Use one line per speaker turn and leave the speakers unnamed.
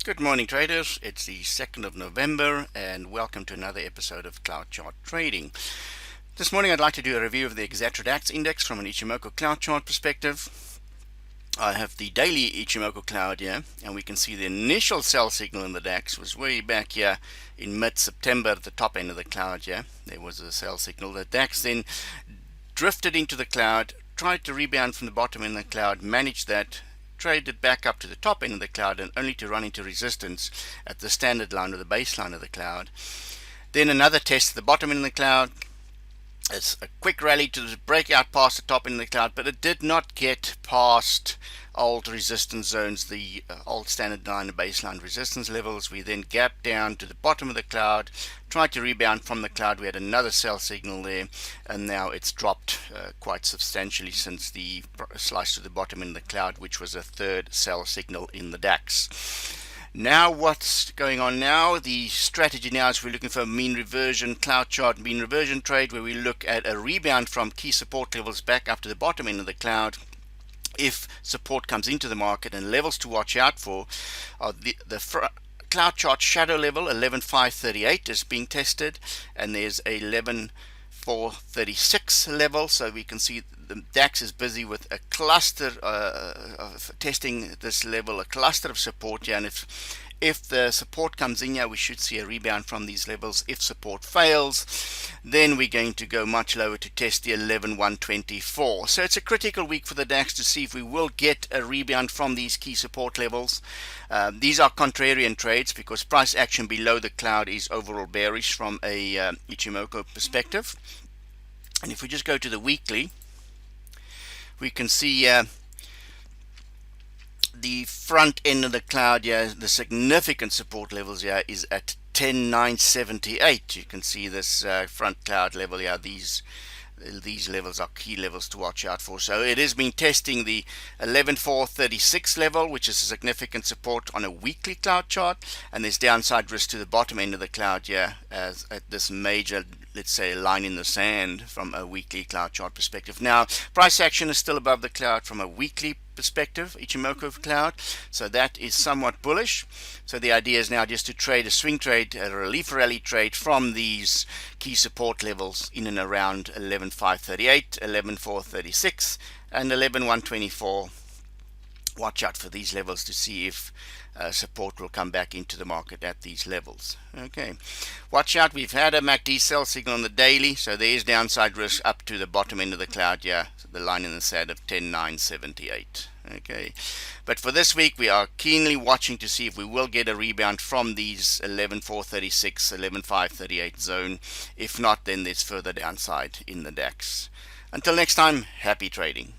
Good morning, traders. It's the 2nd of November, and welcome to another episode of Cloud Chart Trading. This morning, I'd like to do a review of the Xetra Dax Index from an Ichimoku Cloud Chart perspective. I have the daily Ichimoku Cloud here, and we can see the initial sell signal in the DAX was way back here in mid-September at the top end of the cloud here. There was a sell signal. The DAX then drifted into the cloud, tried to rebound from the bottom end of the cloud, managed that, traded back up to the top end of the cloud, and only to run into resistance at the standard line or the baseline of the cloud. Then another test at the bottom end of the cloud. It's a quick rally to break out past the top end of the cloud, but it did not get past old resistance zones, the old standard line and baseline resistance levels. We then gapped down to the bottom of the cloud, tried to rebound from the cloud. We had another sell signal there, and now it's dropped quite substantially since the slice to the bottom end of the cloud, which was a third sell signal in the DAX. Now what's going on now? The strategy now is we're looking for a mean reversion cloud chart, mean reversion trade, where we look at a rebound from key support levels back up to the bottom end of the cloud. If support comes into the market, and levels to watch out for are the cloud chart shadow level 11,538 is being tested, and there's a 11,436 level. So we can see the DAX is busy with a cluster of testing this level, a cluster of support here, and if the support comes in here, we should see a rebound from these levels. If support fails, then we're going to go much lower to test the 11,124. So it's a critical week for the DAX to see if we will get a rebound from these key support levels. These are contrarian trades because price action below the cloud is overall bearish from a Ichimoku perspective. And if we just go to the weekly, we can see the front end of the cloud here, the significant support levels here is at 10,978. You can see this front cloud level here. These levels are key levels to watch out for. So it has been testing the 11,436 level, which is a significant support on a weekly cloud chart, and there's downside risk to the bottom end of the cloud here as at this major, let's say, line in the sand from a weekly cloud chart perspective. Now price action is still above the cloud from a weekly perspective, Ichimoku cloud, so that is somewhat bullish. So the idea is now just to trade a swing trade, a relief rally trade from these key support levels in and around 11,538, 11,436 and 11,124. Watch out for these levels to see if support will come back into the market at these levels. Okay, watch out. We've had a MACD sell signal on the daily, so there is downside risk up to the bottom end of the cloud here, so the line in the sand of 10,978. Okay, but for this week we are keenly watching to see if we will get a rebound from these 11,436, 11,538 zone. If not, then there's further downside in the DAX. Until next time, happy trading.